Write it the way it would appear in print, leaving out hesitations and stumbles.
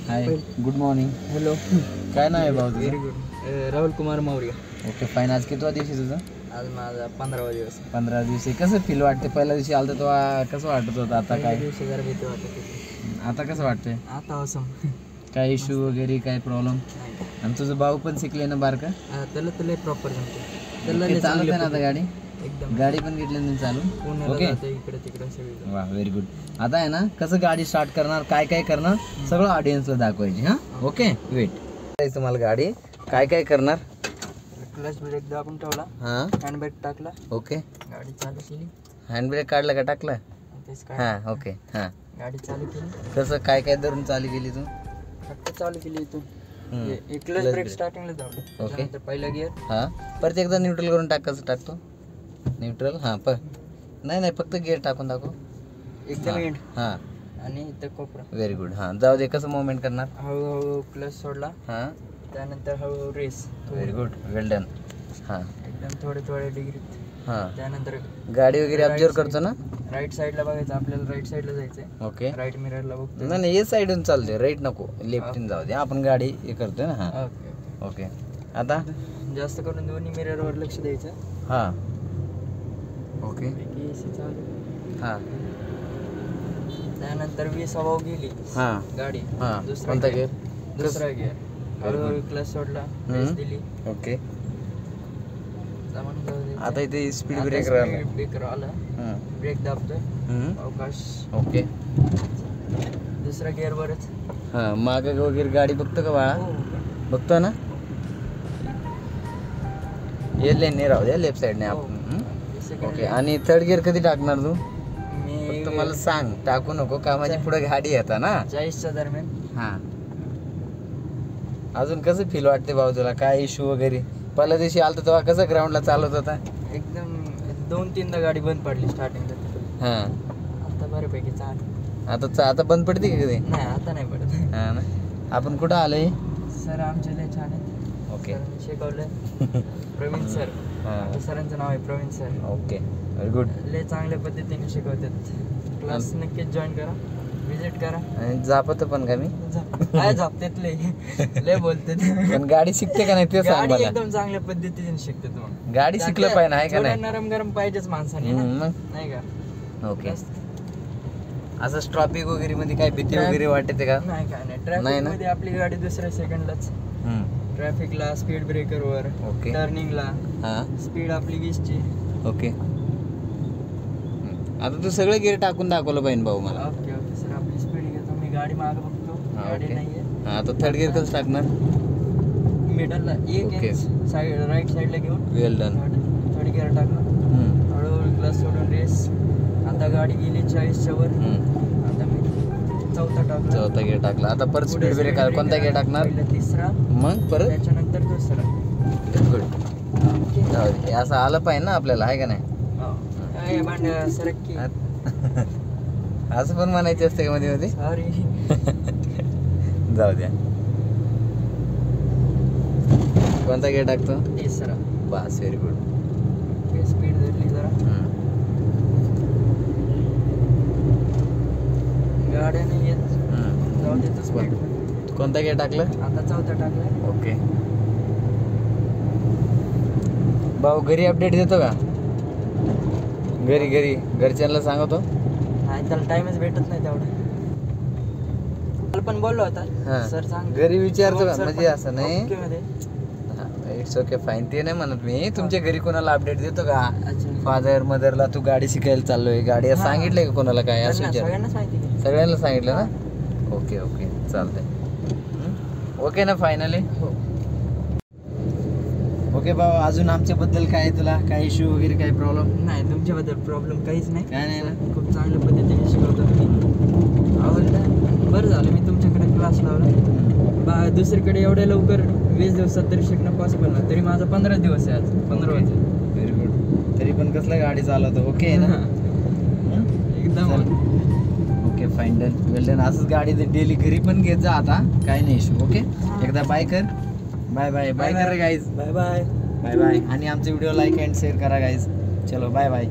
Hi good morning. Hello. काय नाव आहे भाऊ व्हेरी तुझं? Good. Rahul Kumar Maurya. Okay fine. आज कितवा दिवस आहे तुझा? आज माझा 15वा दिवस. 15 दिवस आहे. कसं फील वाटते? पहिल्या दिवशी आलं तर तेव्हा कसं वाटत होतं? आता पहिल्या काय? दिवशी जरा भीती वाटत होती. आता कसं वाटतंय? आता awesome. काय इश्यू वगैरे काय प्रॉब्लेम? नाही. आणि तुझं भाऊ पण शिकले ना बारका? त्याला प्रॉपर जमते. त्याला ओके, लय चालत चांगलं आहे ना आता गाडी? एकदम गाडी पण घेतली ना चालून? पुण्याला ओके. जाते इकडे तिकडे सगळी. वा व्हेरी गुड. आता आहे ना कसं गाडी स्टार्ट करणार, काय काय करणार सगळं ऑडियन्सला दाखवायची. हां ओके वेट. तुम्हाला गाडी काय काय करणार? क्लच ब्रेक दाबून ठेवला. हां हँड ब्रेक टाकला. ओके. गाडी चालू केली. हँड ब्रेक काढला का टाकला? तेच काय हां ओके. हां गाडी चालू केली. कसं काय काय धरून चालू केली तू? फक्त चालू केली इथून. Clutch clutch brake break. स्टार्टिंगला दाबलं. ओके. त्यानंतर पहिला गिअर. हां परत एकदा न्यूट्रल करून टाक. कसं टाकतो न्यूट्रल? हां नाही फक्त गिअर टाकून दाखव. एकदम एंड. हां आणि इथं कोपरा. Very good. हां जाऊ दे. कसं मुवमेंट करणार? हळूहळू क्लच सोडला. हां त्यानंतर हळूहळू रेस. व्हेरी गुड वेल डन. हां एकदम थोडे डिग्रीत. हां त्यानंतर गाडी वगैरे ऑब्झर्व करतो ना? राईट साईडला बघायचं. आपल्याला राईट साईडला जायचंय. ओके. राईट मिररला बघतो. नाही ये साईडून चालते, राईट नको, लेफ्टून जाऊ दे. आपण गाडी हे करतोय ना. हां ओके. ओके. आता जास्त करून दोन्ही मिररवर लक्ष द्यायचं. हां ओके. AC चालू. हां त्यानंतर 20 अबाव गेली हां गाडी. हां कोणता गिअर? दुसरा गिअर. हळूहळू क्लच सोडला. रेस दिली. ओके. जमून जाऊ द्यायचं. आता इथे स्पीड आता ब्रेकर speed आला. breaker आला. ब्रेक दाबतोय. अवकाश. ओके. दुसरा गिअर वरच. हां मागं वगैरे गाडी बघतो का बाळा? बघतो ना? ये लेनने राहू द्या, लेफ्ट साईडने आपण. ओके. आणि थर्ड गिअर कधी टाकणार तू? मी फक्त मला सांग, टाकू नको का माझी पुढे गाडी येतात ना. 40च्या दरम्यान. हां अजून कसं फील वाटते भाऊ तुला? काय इश्यू वगैरे? पहिल्या दिवशी आलता तेव्हा कसं ग्राउंडला चालत होता? एकदम 2-3दा गाडी बंद पडली स्टार्टिंगला. हां आता बऱ्यापैकी चाल. आता बंद पडते का कधी? नाही आता नाही पडत. हां ना. आपण कुठं आलोय? सर आमचे लय छान आहेत. ओके. सरांनी शिकवलं. प्रवीण सर. हां सरांचं नाव आहे Praveen sir. Okay very good. लय चांगल्या पद्धतीने शिकवतात. क्लास नक्कीच जॉईन करा, विजिट करा. आणि जापत पण का मी? काय झोपतात लय बोलतात. पण गाडी शिकते का नाही ते सांग गाडी मला. एकदम चांगल्या पद्धतीने शिकतात. मग गाडी शिकलं पाहिजे आहे का नाही? नरम गरम पाहिजेच माणसाने ना. मग नाही का? ओके. असं ट्रॉफिक वगैरे मध्ये काय भीती वगैरे वाटते का? नाही काय नाही. नाही ट्रॅफिक ना? मध्ये आपली गाडी दुसऱ्या सेकंडलाच. ट्रॅफिकला, स्पीड ब्रेकरवर, ओके. टर्निंगला हां स्पीड आपली 20ची. ओके. आता तू सगळं गिअर टाकून दाखवलं पाहिजे भाऊ मला. Okay okay sir. आपली स्पीड घेतो. मी गाडी मागं बघतो. हां, गाडी ओके. नाहीये. हां आता थर्ड गिअर कसं टाकणार? मिडलला एक ओके. इंच साईड राईट साईडला घेऊन वेल डन. थोडी गिअर टाकलं. हळूहळू क्लच सोडून रेस. आता गाडी गेली 40च्या वर. आता मी चौथा टाकला. चौथा गिअर टाकला. आता परत स्पीड ब्रेक कोणता गिअर टाकणार? पहिला तिसरा, मग परत त्याच्यानंतर दुसरा. गुड. असं आलं पाहिजे ना आपल्याला, आहे का नाही? काय भांड्या सरक्की. असं पण म्हणायचे असते का मध्ये मध्ये? सॉरी. जाऊ द्या. कोणता गिअर टाकतो? तिसरा. बस व्हेरी गुड. स्पीड धरली जरा. गाड्या नाही येत. जाऊ देतो स्पीड. कोणता गिअर टाकलं? आता चौथा टाकलाय. ओके. भाऊ घरी अपडेट देतो का? घरी घरच्यांना सांगतो? नाही त्याला टाइमच भेटत नाही तेवढा. मला पण बोललो होता सर सांग घरी विचारतो का? म्हणजे असं नाही. ओके मध्ये. It's okay fine. ते नाही म्हणत मी. तुमच्या घरी कोणाला अपडेट देतो का? अच्छा. फादर मदरला तू गाडी शिकायला चाललोय, गाडी सांगितलंय का कोणाला? काय असं विचार? सगळ्यांना सांगितलं. सगळ्यांना सांगितलं ना? ओके ओके चालतंय. ओके ना फायनली? हो. ओके भाऊ. अजून आमच्याबद्दल काय तुला काय इश्यू वगैरे काय प्रॉब्लेम? नाही तुमच्याबद्दल प्रॉब्लेम काहीच नाही. काय नाही ना? खूप चांगल्या पद्धतीने शिकवतो तुम्ही. आवडलं. बरं झालं मी तुमच्याकडे क्लास लावला. दुसरीकडे एवढ्या लवकर 20 दिवसात तरी शिकणं पॉसिबल नाही. तरी माझा 15 दिवस आहे आज. 15 वाजता. Very good. तरी पण कसलं गाडी चालवतो? ओके ना? एकदम ओके फाईन डन वेल डन. असंच गाडी डेली घरी पण घेत जा आता. काय नाही इश्यू. ओके एकदा बाय कर. बाय बाय बाय कर रे guys. Bye bye bye bye. आणि आमचे व्हिडिओ लाईक अँड शेअर करा गाईज. चलो बाय बाय.